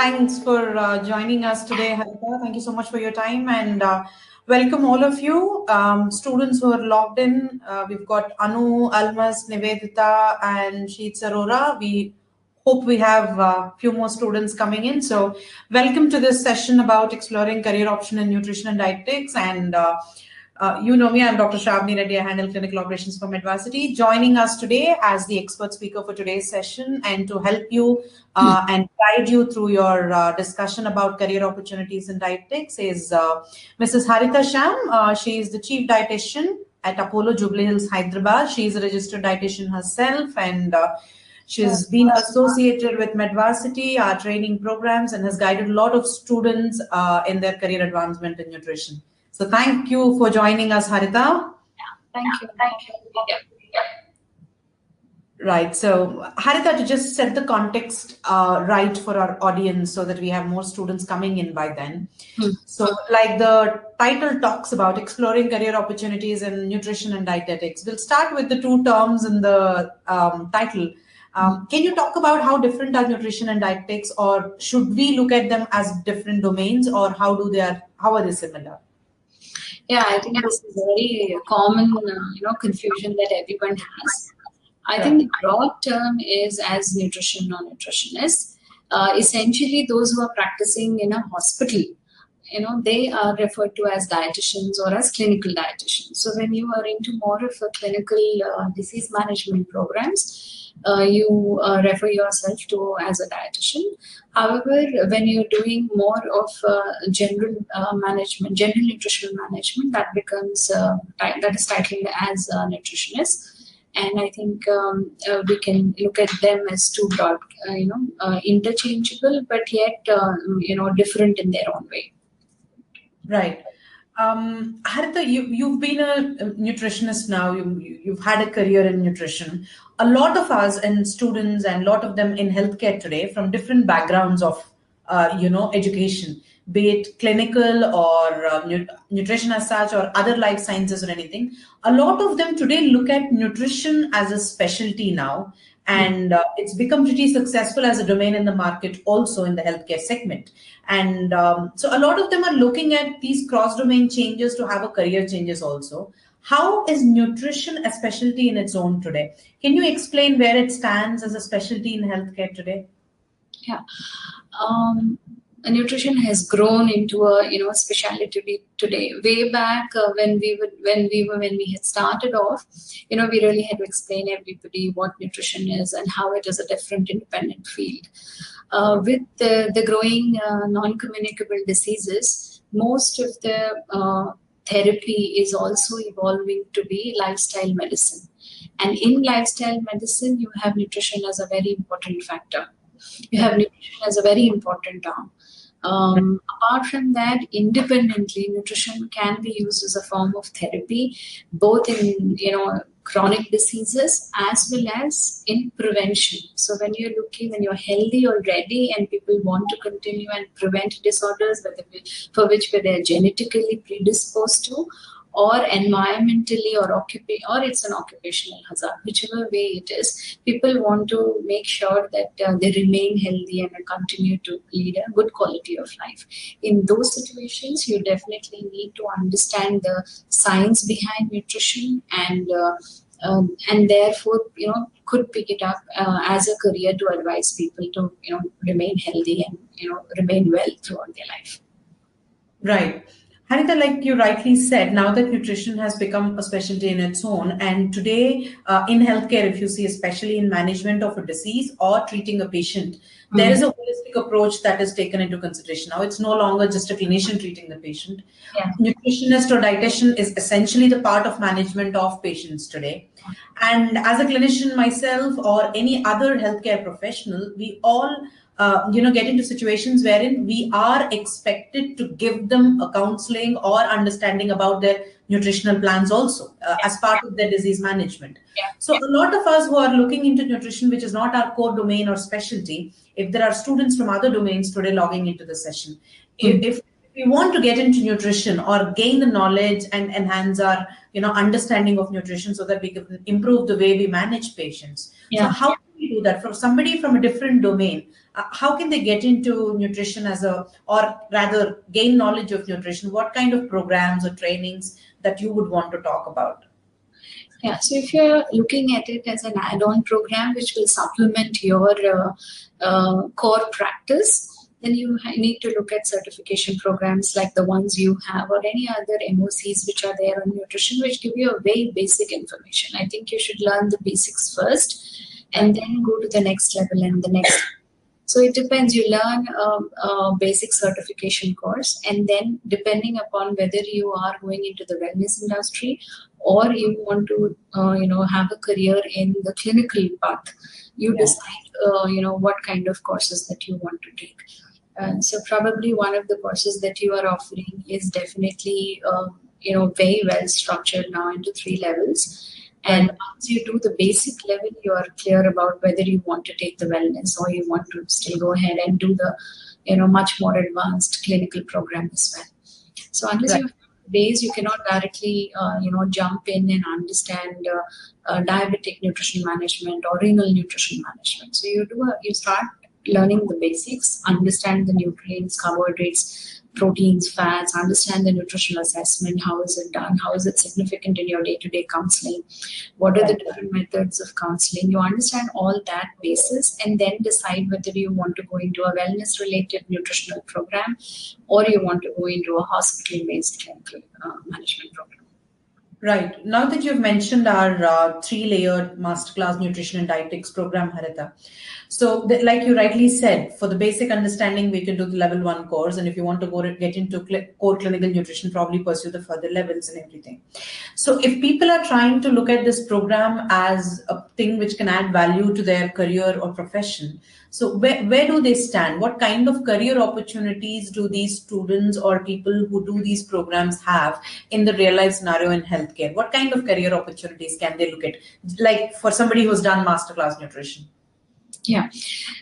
Thanks for joining us today, Harita. Thank you so much for your time and welcome all of you. Students who are logged in, we've got Anu, Almas, Nivedita, and Sheets Arora. We hope we have a few more students coming in. So welcome to this session about exploring career option in nutrition and dietetics. And you know me, I'm Dr. Shavni Reddy. I handle clinical operations for Medvarsity. Joining us today as the expert speaker for today's session and to help you and guide you through your discussion about career opportunities in dietetics is Mrs. Harita Sham. She is the Chief Dietitian at Apollo Jubilee Hills, Hyderabad. She is a registered dietitian herself and she's been associated with Medvarsity, our training programs, and has guided a lot of students in their career advancement in nutrition. So thank you for joining us, Harita. Thank you. Yeah. Right. So Harita, to just set the context right for our audience so that we have more students coming in by then. So like the title talks about exploring career opportunities in nutrition and dietetics. We'll start with the two terms in the title. Can you talk about how different are nutrition and dietetics, or should we look at them as different domains, or how are they similar? Yeah, I think this is a very common, confusion that everyone has. I think the broad term is as nutrition or nutritionists. Essentially, those who are practicing in a hospital, they are referred to as dietitians or as clinical dietitians. So when you are into more of a clinical disease management programs, you refer yourself to as a dietitian. However, when you're doing more of general management, general nutritional management, that becomes that is titled as a nutritionist. And I think we can look at them as two broad, interchangeable, but yet different in their own way. Right. Harita, you've been a nutritionist now. You've had a career in nutrition. A lot of us and students, and a lot of them in healthcare today, from different backgrounds of education, be it clinical or nutrition as such, or other life sciences or anything. A lot of them today look at nutrition as a specialty now. And it's become pretty successful as a domain in the market, also in the healthcare segment. And so a lot of them are looking at these cross-domain changes to have a career changes also. How is nutrition a specialty in its own today? Can you explain where it stands as a specialty in healthcare today? Yeah. Nutrition has grown into a specialty today. Way back when we had started off, we really had to explain everybody what nutrition is and how it is a different independent field. With the growing non-communicable diseases, most of the therapy is also evolving to be lifestyle medicine. And in lifestyle medicine, you have nutrition as a very important factor. You have nutrition as a very important arm. Apart from that, independently, nutrition can be used as a form of therapy, both in chronic diseases as well as in prevention. So when you're healthy already and people want to continue and prevent disorders for which they're genetically predisposed to, or environmentally, or it's an occupational hazard, whichever way it is, people want to make sure that they remain healthy and continue to lead a good quality of life. In those situations, you definitely need to understand the science behind nutrition and therefore, could pick it up as a career to advise people to, remain healthy and, remain well throughout their life. Right. Harita, like you rightly said, now that nutrition has become a specialty in its own, and today in healthcare, if you see, especially in management of a disease or treating a patient, there is a holistic approach that is taken into consideration. Now, it's no longer just a clinician treating the patient. Yeah. Nutritionist or dietitian is essentially the part of management of patients today. And as a clinician myself or any other healthcare professional, we all get into situations wherein we are expected to give them a counseling or understanding about their nutritional plans also as part of their disease management. Yeah. So a lot of us who are looking into nutrition, which is not our core domain or specialty, if there are students from other domains today logging into the session, if we want to get into nutrition or gain the knowledge and enhance our understanding of nutrition so that we can improve the way we manage patients. Yeah. So how do we we do that? For somebody from a different domain, how can they get into nutrition or rather gain knowledge of nutrition? What kind of programs or trainings that you would want to talk about? Yeah, so if you're looking at it as an add-on program which will supplement your core practice, then you need to look at certification programs like the ones you have or any other MOCs which are there on nutrition, which give you a very basic information. I think you should learn the basics first and then go to the next level and the next. So it depends. You learn a basic certification course, and then depending upon whether you are going into the wellness industry or you want to, have a career in the clinical path, you decide, what kind of courses that you want to take. So probably one of the courses that you are offering is definitely, very well structured now into 3 levels. And once you do the basic level, you are clear about whether you want to take the wellness or you want to still go ahead and do the, much more advanced clinical program as well. So unless you have base, you cannot directly, jump in and understand diabetic nutrition management or renal nutrition management. So you start learning the basics, understand the nutrients, carbohydrates, proteins, fats, understand the nutritional assessment, how is it done, how is it significant in your day-to-day counseling, what are the different methods of counseling. You understand all that basis and then decide whether you want to go into a wellness-related nutritional program or you want to go into a hospital-based clinical management program. Right. Now that you've mentioned our 3-layered masterclass nutrition and dietetics program, Harita. So like you rightly said, for the basic understanding, we can do the level 1 course. And if you want to get into core clinical nutrition, probably pursue the further levels and everything. So if people are trying to look at this program as a thing which can add value to their career or profession, so where do they stand? What kind of career opportunities do these students or people who do these programs have in the real life scenario in healthcare? What kind of career opportunities can they look at? Like for somebody who's done masterclass nutrition. Yeah.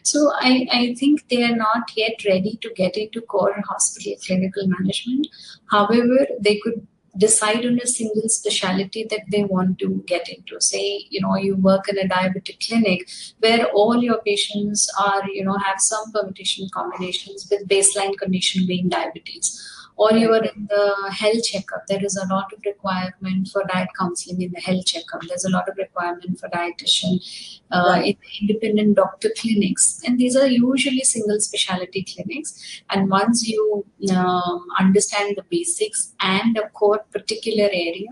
So I think they are not yet ready to get into core hospital clinical management. However, they could decide on a single specialty that they want to get into. Say, you work in a diabetic clinic where all your patients are, have some permutation combinations with baseline condition being diabetes. Or you are in the health checkup. There is a lot of requirement for diet counseling in the health checkup. There's a lot of requirement for dietitian in independent doctor clinics. And these are usually single specialty clinics. And once you understand the basics and a core particular area,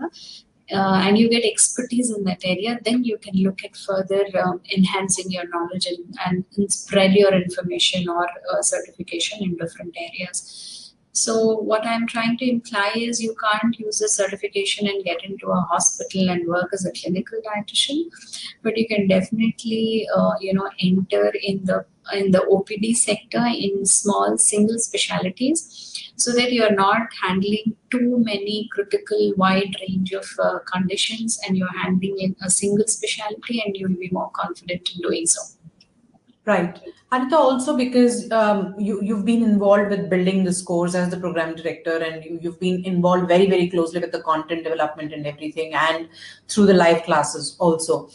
and you get expertise in that area, then you can look at further enhancing your knowledge and spread your information or certification in different areas. So what I'm trying to imply is you can't use a certification and get into a hospital and work as a clinical dietitian, but you can definitely, enter in the OPD sector in small single specialties, so that you're not handling too many critical wide range of conditions, and you're handling in a single specialty, and you'll be more confident in doing so. Right. Harita, also because you've been involved with building this course as the program director, and you've been involved very, very closely with the content development and everything, and through the live classes also.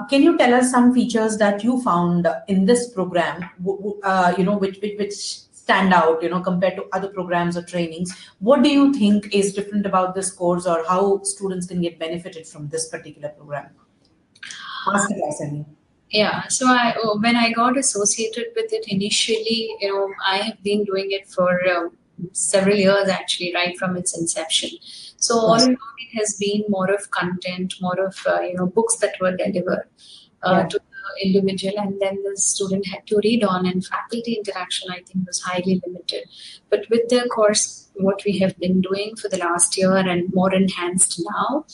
Can you tell us some features that you found in this program, which stand out, compared to other programs or trainings? What do you think is different about this course, or how students can get benefited from this particular program? Masterclass, I mean. Yeah, so when I got associated with it initially, I have been doing it for several years actually, right from its inception. So all in all, it has been more of content, more of books that were delivered to the individual, and then the student had to read on, and faculty interaction, I think, was highly limited. But with the course, what we have been doing for the last year and more enhanced now,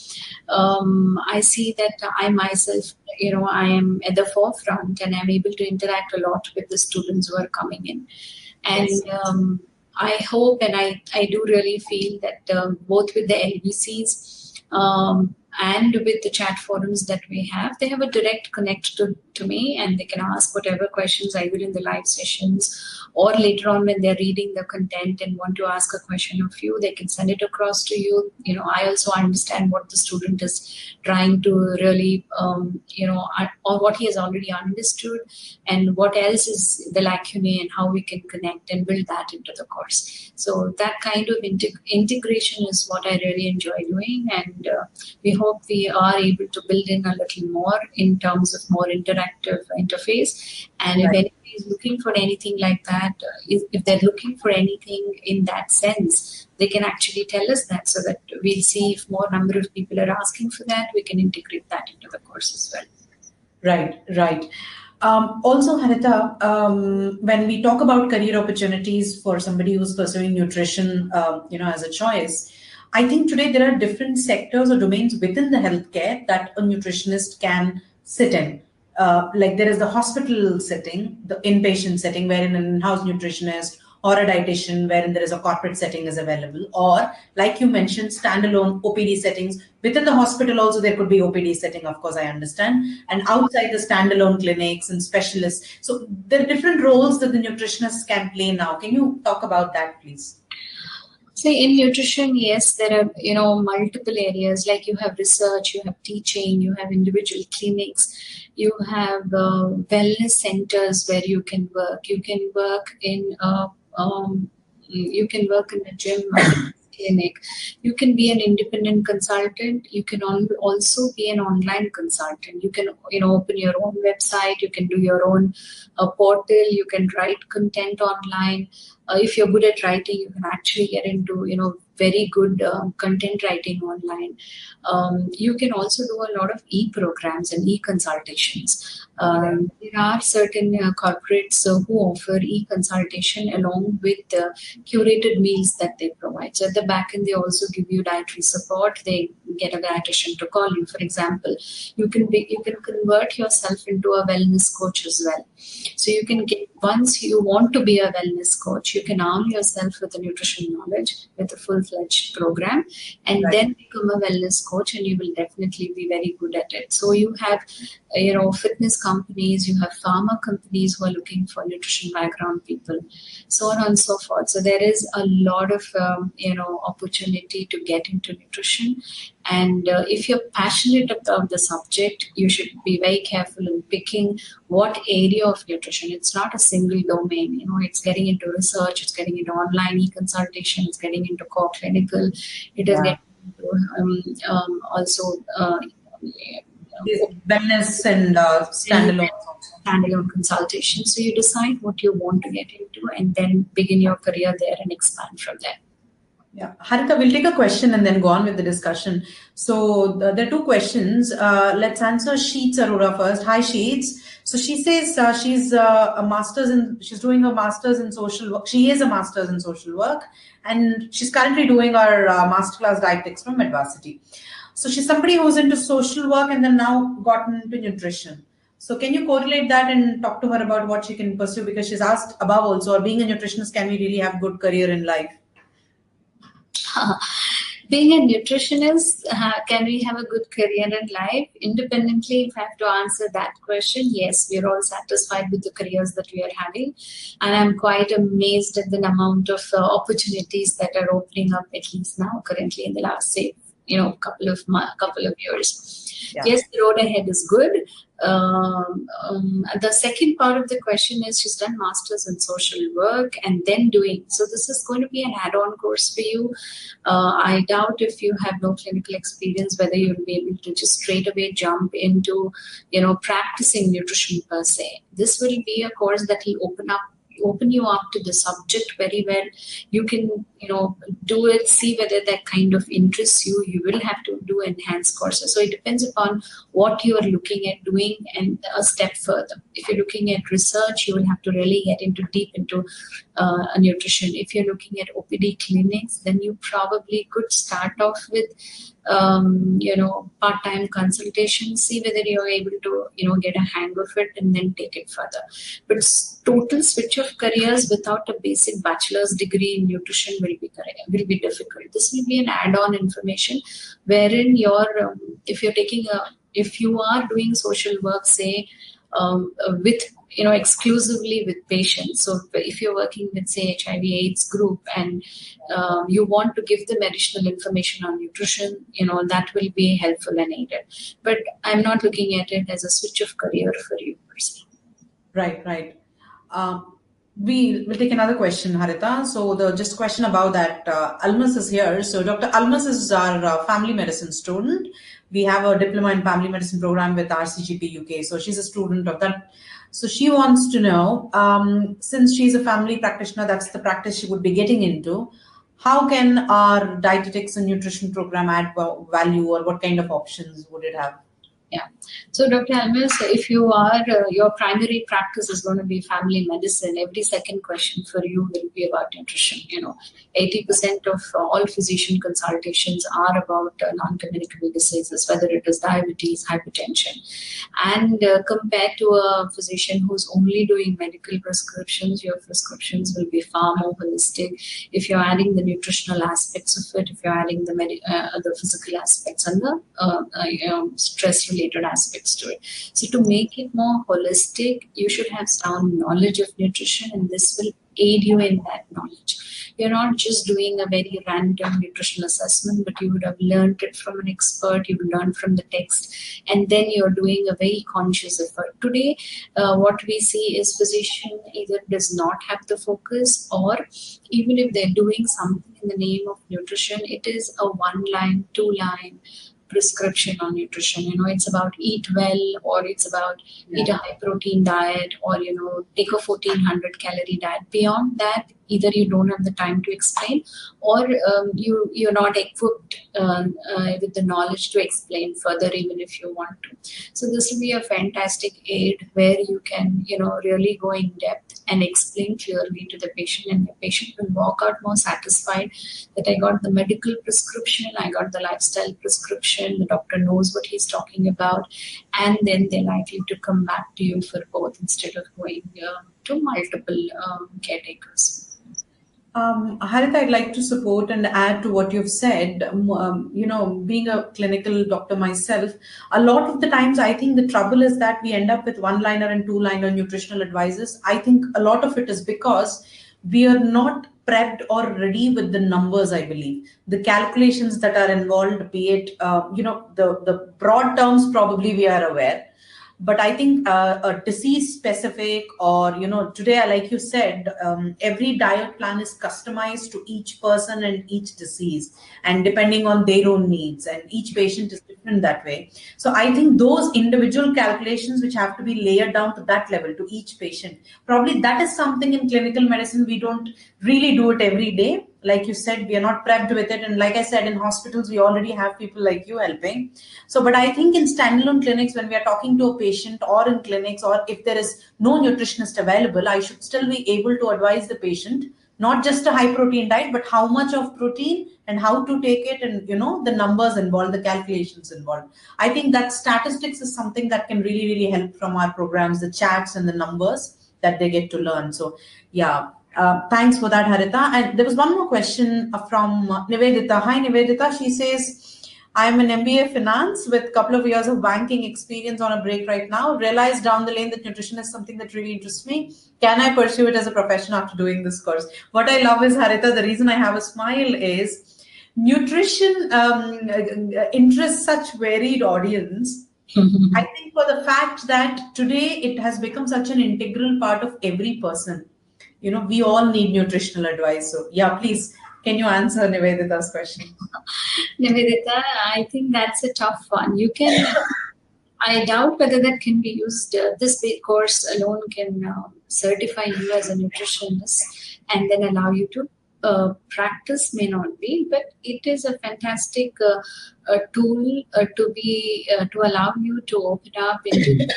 I see that I myself, I am at the forefront, and I'm able to interact a lot with the students who are coming in. And I hope, and I do really feel that both with the LBCs and with the chat forums that we have, they have a direct connect to to me, and they can ask whatever questions either in the live sessions or later on when they're reading the content and want to ask a question of you, they can send it across to you. I also understand what the student is trying to really, or what he has already understood and what else is the lacunae and how we can connect and build that into the course. So that kind of integration is what I really enjoy doing, and we hope we are able to build in a little more in terms of more interactive interface. And if anybody is looking for anything like that, if they're looking for anything in that sense, they can actually tell us that, so that we'll see if more number of people are asking for that, we can integrate that into the course as well. Right. Also, Harita, when we talk about career opportunities for somebody who's pursuing nutrition, as a choice, I think today there are different sectors or domains within the healthcare that a nutritionist can sit in. Like there is the hospital setting, the inpatient setting, wherein an in-house nutritionist or a dietitian, wherein there is a corporate setting is available, or like you mentioned, standalone OPD settings. Within the hospital also there could be OPD setting, of course, I understand, and outside the standalone clinics and specialists. So there are different roles that the nutritionists can play now. Can you talk about that, please? So in nutrition, yes, there are, multiple areas, like you have research, you have teaching, you have individual clinics, you have wellness centers where you can work. You can work in a gym, clinic. You can be an independent consultant. You can also be an online consultant. You can, open your own website. You can do your own portal. You can write content online. If you're good at writing, you can actually get into, very good content writing online. You can also do a lot of e-programs and e-consultations. There are certain corporates who offer e-consultation along with the curated meals that they provide. So at the back end, they also give you dietary support. They get a dietitian to call you. For example, you can convert yourself into a wellness coach as well. So you can get, once you want to be a wellness coach, you can arm yourself with the nutrition knowledge with a full-fledged program, and then become a wellness coach, and you will definitely be very good at it. So you have, fitness companies, you have pharma companies who are looking for nutrition background people, so on and so forth. So there is a lot of, opportunity to get into nutrition. And if you're passionate about the subject, you should be very careful in picking what area of nutrition. It's not a single domain. It's getting into research, it's getting into online e-consultation, it's getting into core clinical, it is getting into also wellness and standalone consultation. So you decide what you want to get into and then begin your career there and expand from there. Yeah, Harita, we'll take a question and then go on with the discussion. So there are two questions. Let's answer Sheets Arora first. Hi, Sheets. So she says she's she's doing a master's in social work. She is a master's in social work, and she's currently doing our masterclass dietetics from Medvarsity. So she's somebody who's into social work and then now gotten into nutrition. So can you correlate that and talk to her about what she can pursue? Because she's asked above also, or being a nutritionist, can we really have good career in life? Being a nutritionist, can we have a good career in life? Independently, if I have to answer that question, yes, we're all satisfied with the careers that we are having. And I'm quite amazed at the amount of opportunities that are opening up, at least now, currently in the last, say, couple of years. Yeah. Yes, the road ahead is good. The second part of the question is she's done masters in social work and then doing. So this is going to be an add-on course for you. I doubt if you have no clinical experience, whether you'll be able to just straight away jump into, practicing nutrition per se. This will be a course that will open you up to the subject very well. You can, do it, see whether that kind of interests you. You will have to do enhanced courses. So it depends upon what you are looking at doing and a step further. If you're looking at research, you will have to really get deep into nutrition. If you're looking at OPD clinics, then you probably could start off with part-time consultation, see whether you're able to, get a hang of it and then take it further. But total switch of careers without a basic bachelor's degree in nutrition will be difficult. This will be an add-on information wherein if you are doing social work, say, with exclusively with patients. So if you're working with, say, HIV/AIDS group, and you want to give them additional information on nutrition, that will be helpful and aided. But I'm not looking at it as a switch of career for you per se. Right. We'll take another question, Harita. So just question about that. Almas is here. So Dr. Almas is our family medicine student. We have a diploma in family medicine program with RCGP UK. So she's a student of that. So she wants to know, since she's a family practitioner, that's the practice she would be getting into. How can our dietetics and nutrition program add value, or what kind of options would it have? Yeah. So Dr. Almas, if you are, your primary practice is going to be family medicine, every second question for you will be about nutrition. 80% of all physician consultations are about non-communicable diseases, whether it is diabetes, hypertension. And compared to a physician who's only doing medical prescriptions, your prescriptions will be far more holistic. If you're adding the nutritional aspects of it, if you're adding the physical aspects and the stress-related aspects to it. So to make it more holistic, you should have sound knowledge of nutrition, and this will aid you in that knowledge. You're not just doing a very random nutritional assessment, but you would have learned it from an expert, you would learn from the text, and then you're doing a very conscious effort. Today, what we see is physician either does not have the focus, or even if they're doing something in the name of nutrition, it is a 1-line, 2-line prescription on nutrition. It's about eat well, or it's about eat a high protein diet, or take a 1400 calorie diet. Beyond that, either you don't have the time to explain, or you're not equipped with the knowledge to explain further, even if you want to. So this will be a fantastic aid where you can really go in depth and explain clearly to the patient, and the patient will walk out more satisfied that I got the medical prescription, I got the lifestyle prescription, the doctor knows what he's talking about, and then they're likely to come back to you for both instead of going to multiple caretakers. Harita, I'd like to support and add to what you've said. Being a clinical doctor myself, a lot of the times I think the trouble is that we end up with 1-liner and 2-liner nutritional advices. I think a lot of it is because we are not prepped or ready with the numbers, I believe. The calculations that are involved, be it, the broad terms probably we are aware. But I think a disease specific, or, today, like you said, every diet plan is customized to each person and each disease, and depending on their own needs, and each patient is different that way. So I think those individual calculations which have to be layered down to that level to each patient, probably that is something in clinical medicine we don't really do it every day. Like you said, we are not prepped with it. And like I said, in hospitals, we already have people like you helping. So, but I think in standalone clinics, when we are talking to a patient, or in clinics, or if there is no nutritionist available, I should still be able to advise the patient, not just a high protein diet, but how much of protein and how to take it, and, the numbers involved, the calculations involved. I think that statistics is something that can really, really help from our programs, the chats and the numbers that they get to learn. So, yeah. Thanks for that, Harita. And there was one more question from Nivedita. Hi, Nivedita. She says, I'm an MBA finance with a couple of years of banking experience on a break right now. Realized down the lane that nutrition is something that really interests me. Can I pursue it as a profession after doing this course? What I love is, Harita, the reason I have a smile is nutrition interests such varied audience. I think for the fact that today it has become such an integral part of every person. We all need nutritional advice. So, yeah, please, can you answer Nivedita's question? Nivedita, I think that's a tough one. I doubt whether that can be used. This course alone can certify you as a nutritionist and then allow you to practice, may not be, but it is a fantastic tool to allow you to open up into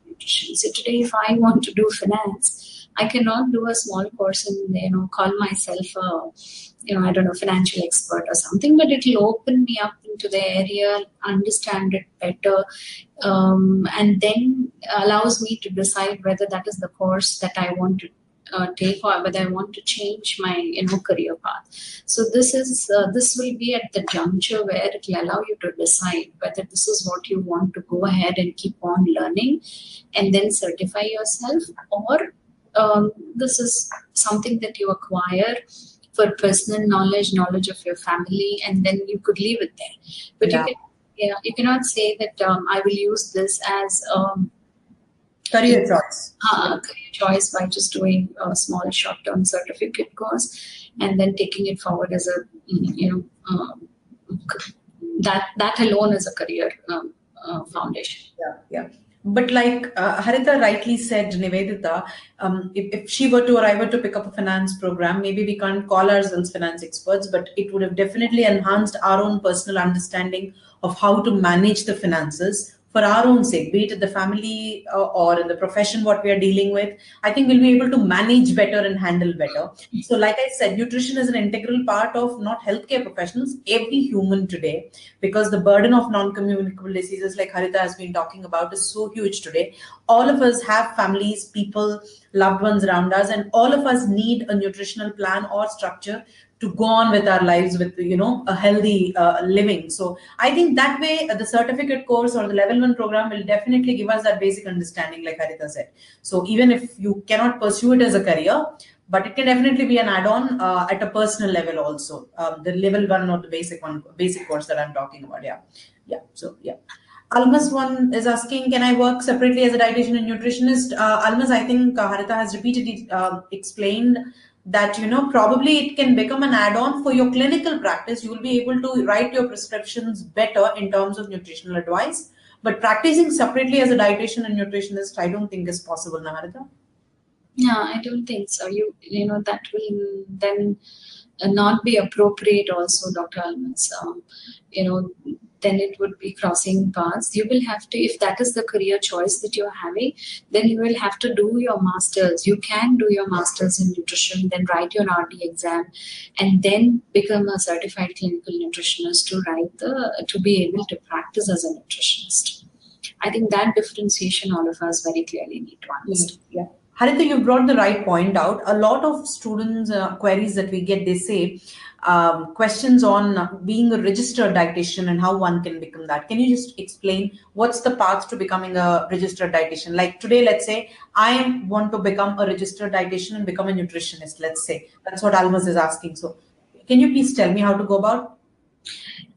nutrition. So today, if I want to do finance, I cannot do a small course and call myself a financial expert or something, but it will open me up into the area, understand it better, and then allows me to decide whether that is the course that I want to take, or whether I want to change my career path. So this will be at the juncture where it will allow you to decide whether this is what you want to go ahead and keep on learning and then certify yourself, or this is something that you acquire for personal knowledge of your family, and then you could leave it there. But you cannot say that I will use this as career choice. Career choice by just doing a small short-term certificate course and then taking it forward as that alone is a career foundation. Yeah. But like Harita rightly said, Nivedita, if she were to, or I were to pick up a finance program, maybe we can't call ourselves finance experts, but it would have definitely enhanced our own personal understanding of how to manage the finances for our own sake, be it in the family or in the profession what we are dealing with. I think we'll be able to manage better and handle better. So like I said, nutrition is an integral part of not healthcare professionals, every human today, because the burden of non-communicable diseases like Harita has been talking about is so huge today. All of us have families, people, loved ones around us, and all of us need a nutritional plan or structure to go on with our lives with a healthy living. So I think that way the certificate course or the level 1 program will definitely give us that basic understanding like Harita said. So even if you cannot pursue it as a career, but it can definitely be an add-on at a personal level also, the level 1 or the basic course that I'm talking about. So Almas one is asking, can I work separately as a dietitian and nutritionist? Almas, I think Harita has repeatedly explained that probably it can become an add-on for your clinical practice. You will be able to write your prescriptions better in terms of nutritional advice, but practicing separately as a dietitian and nutritionist, I don't think is possible, Harita. No, I don't think so. That will then not be appropriate also, Dr. Almas. Then it would be crossing paths. You will have to, if that is the career choice that you're having, then you will have to do your master's. You can do your master's in nutrition, then write your RD exam, and then become a certified clinical nutritionist to be able to practice as a nutritionist. I think that differentiation all of us very clearly need to understand. Yeah. Harita, you brought the right point out. A lot of students' queries that we get, they say, questions on being a registered dietitian and how one can become that. Can you just explain what's the path to becoming a registered dietitian? Like today, let's say I want to become a registered dietitian and become a nutritionist, let's say. That's what Almas is asking. So can you please tell me how to go about?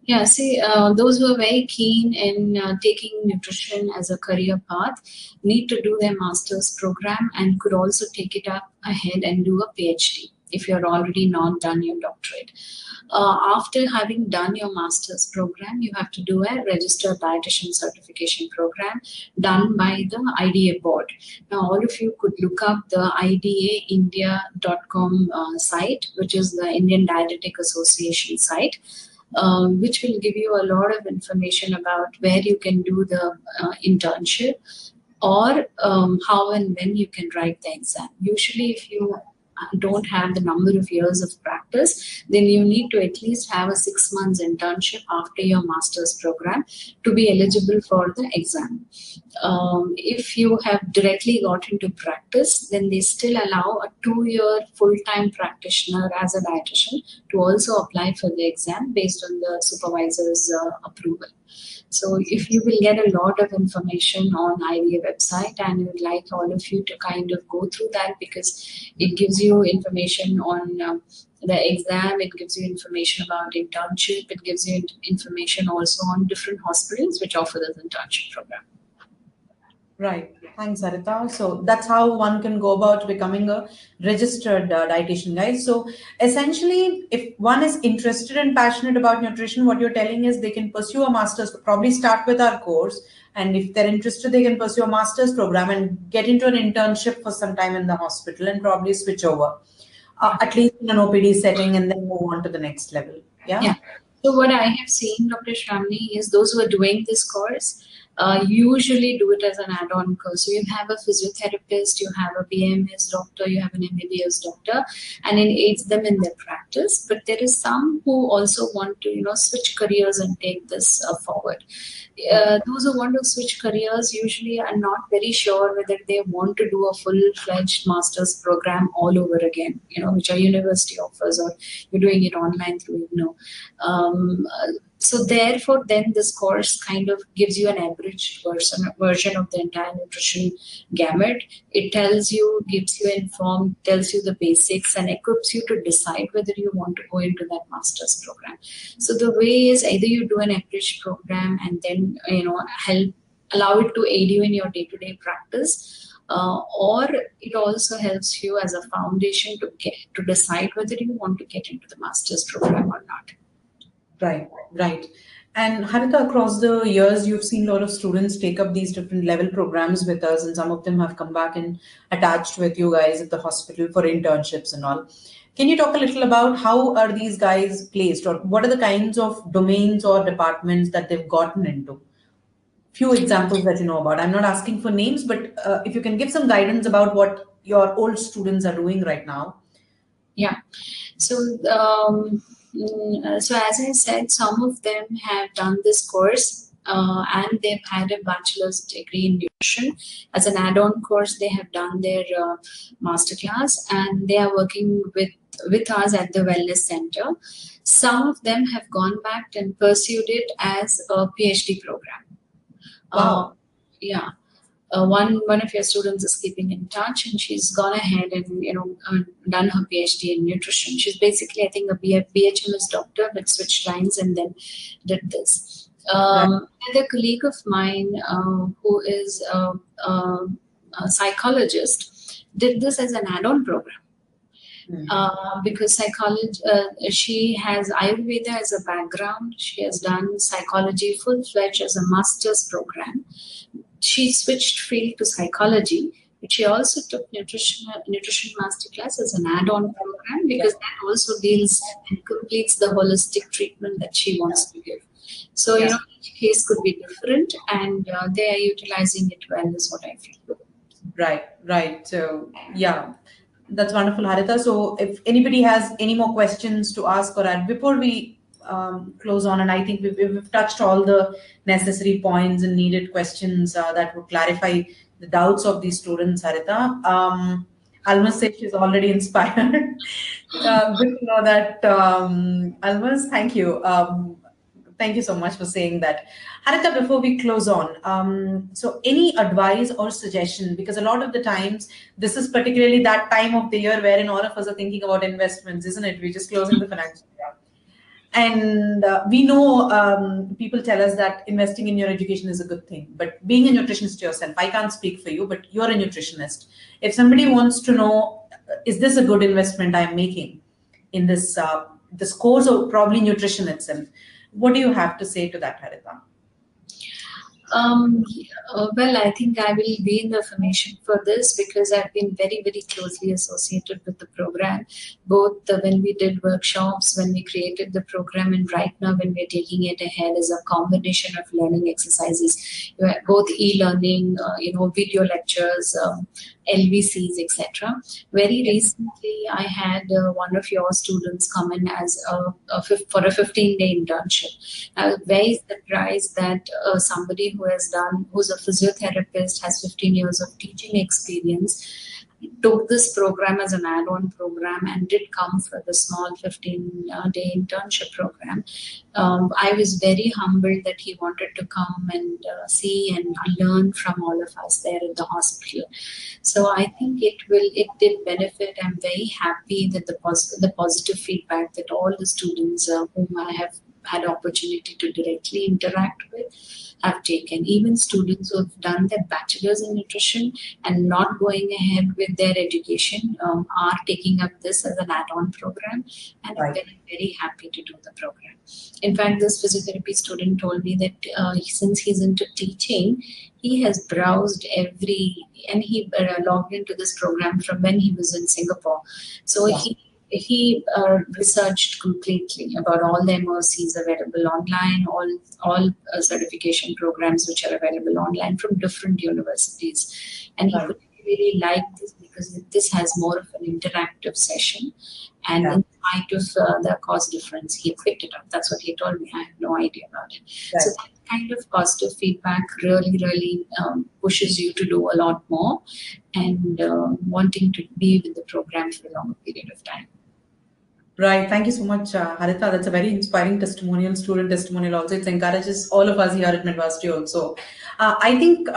Yeah, see, those who are very keen in taking nutrition as a career path need to do their master's program and could also take it up ahead and do a PhD if you're already not done your doctorate. After having done your master's program, you have to do a registered dietitian certification program done by the IDA board. Now, all of you could look up the idaindia.com site, which is the Indian Dietetic Association site. Which will give you a lot of information about where you can do the internship or how and when you can write the exam. Usually, if you don't have the number of years of practice, then you need to at least have a 6 months internship after your master's program to be eligible for the exam. If you have directly got into practice, then they still allow a 2-year full-time practitioner as a dietitian to also apply for the exam based on the supervisor's approval. So if you will get a lot of information on IDA website, and I would like all of you to kind of go through that, because it gives you information on the exam, it gives you information about internship, it gives you information also on different hospitals which offer this internship program. Right. Thanks, Harita. So that's how one can go about becoming a registered dietitian, guys. So essentially, if one is interested and passionate about nutrition, what you're telling is they can pursue a master's, probably start with our course. And if they're interested, they can pursue a master's program and get into an internship for some time in the hospital and probably switch over, at least in an OPD setting, and then move on to the next level. Yeah. So what I have seen, Dr. Shramni, is those who are doing this course, usually do it as an add-on course. So you have a physiotherapist, you have a BMS doctor, you have an MBBS doctor, and it aids them in their practice. But there is some who also want to, switch careers and take this forward. Those who want to switch careers usually are not very sure whether they want to do a full-fledged master's program all over again, which our university offers, or you're doing it online through So therefore, then this course kind of gives you an abridged version of the entire nutrition gamut. It tells you, gives you informed, tells you the basics, and equips you to decide whether you want to go into that master's program. So the way is either you do an abridged program and then allow it to aid you in your day-to-day practice, or it also helps you as a foundation to decide whether you want to get into the master's program or not. Right. And Harita, across the years, you've seen a lot of students take up these different level programs with us, and some of them have come back and attached with you guys at the hospital for internships and all. Can you talk a little about how are these guys placed, or what are the kinds of domains or departments that they've gotten into? Few examples that you know about. I'm not asking for names, but if you can give some guidance about what your old students are doing right now. Yeah. So as I said, some of them have done this course and they've had a bachelor's degree in nutrition. As an add-on course, they have done their masterclass, and they are working with us at the wellness center. Some of them have gone back and pursued it as a PhD program. Wow. Yeah. One of your students is keeping in touch, and she's gone ahead and done her PhD in nutrition. She's basically, I think, a BHMS doctor, but switched lines and then did this. And a colleague of mine who is a psychologist did this as an add-on program. Because psychology, she has Ayurveda as a background. She has done psychology full-fledged as a master's program. She switched field to psychology, but she also took nutrition masterclass as an add-on program, because that also deals and completes the holistic treatment that she wants to give. So, each case could be different, and they are utilizing it well, is what I feel. Right. So, yeah, that's wonderful, Harita. So, if anybody has any more questions to ask or add before we close on, and I think we've touched all the necessary points and needed questions that would clarify the doubts of these students, Harita. Almas says she's already inspired. Good to know that, Almas. Thank you. Thank you so much for saying that. Harita, before we close on, so any advice or suggestion, because a lot of the times, this is particularly that time of the year wherein all of us are thinking about investments, isn't it? We're just closing the financial year. And we know people tell us that investing in your education is a good thing, but being a nutritionist yourself, I can't speak for you, but you're a nutritionist. If somebody wants to know, is this a good investment I'm making in this course, or probably nutrition itself, what do you have to say to that, Harita? Well, I think I will be in the information for this, because I've been very, very closely associated with the program, both when we did workshops, when we created the program, and right now when we're taking it ahead as a combination of learning exercises, both e-learning, video lectures, LVCs, etc. Very recently, I had one of your students come in as for a 15-day internship. I was very surprised that somebody who's a physiotherapist, has 15 years of teaching experience, took this program as an add-on program and did come for the small 15-day internship program. I was very humbled that he wanted to come and see and learn from all of us there at the hospital. So I think it did benefit. I'm very happy that the positive feedback that all the students whom I have had opportunity to directly interact with have taken. Even students who have done their bachelor's in nutrition and not going ahead with their education are taking up this as an add-on program, and I'm very, very happy to do the program. In fact, this physiotherapy student told me that since he's into teaching, he has browsed and he logged into this program from when he was in Singapore. So he he researched completely about all the MOCs available online, all certification programs which are available online from different universities. And he really liked this because this has more of an interactive session. And in spite of the cost difference, he picked it up. That's what he told me. I had no idea about it. So that kind of positive feedback really pushes you to do a lot more and wanting to be with the program for a longer period of time. Right. Thank you so much, Haritha. That's a very inspiring testimonial, student testimonial also. It encourages all of us here at Medvarsity also. I think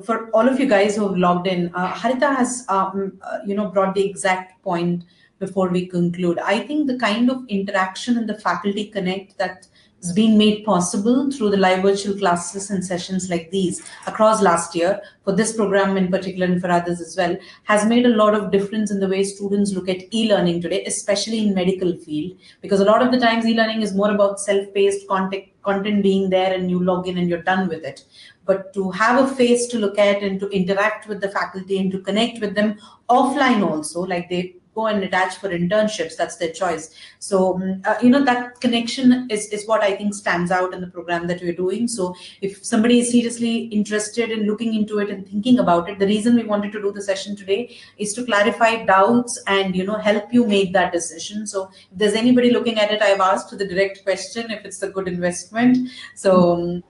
for all of you guys who have logged in, Haritha has, brought the exact point before we conclude. I think the kind of interaction in the faculty connect that has been made possible through the live virtual classes and sessions like these across last year, for this program in particular and for others as well, has made a lot of difference in the way students look at e-learning today, especially in medical field, because a lot of the times e-learning is more about self-paced content being there and you log in and you're done with it. But to have a face to look at and to interact with the faculty and to connect with them offline also, like they go and attach for internships, that's their choice. So, that connection is what I think stands out in the program that we're doing. So if somebody is seriously interested in looking into it and thinking about it, the reason we wanted to do the session today is to clarify doubts and, help you make that decision. So if there's anybody looking at it, I've asked the direct question if it's a good investment. So,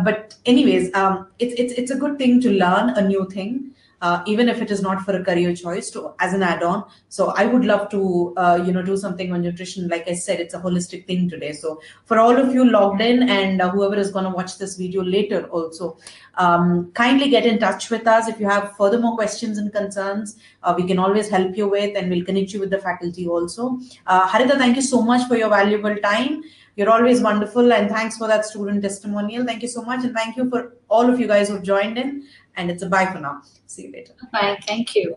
but anyways, it's a good thing to learn a new thing. Even if it is not for a career choice, as an add-on. So I would love to, do something on nutrition. Like I said, it's a holistic thing today. So for all of you logged in and whoever is going to watch this video later also, kindly get in touch with us. If you have further more questions and concerns, we can always help you with, and we'll connect you with the faculty also. Haritha, thank you so much for your valuable time. You're always wonderful, and thanks for that student testimonial. Thank you so much, and thank you for all of you guys who've joined in. And it's a bye for now. See you later. Bye. Thank you.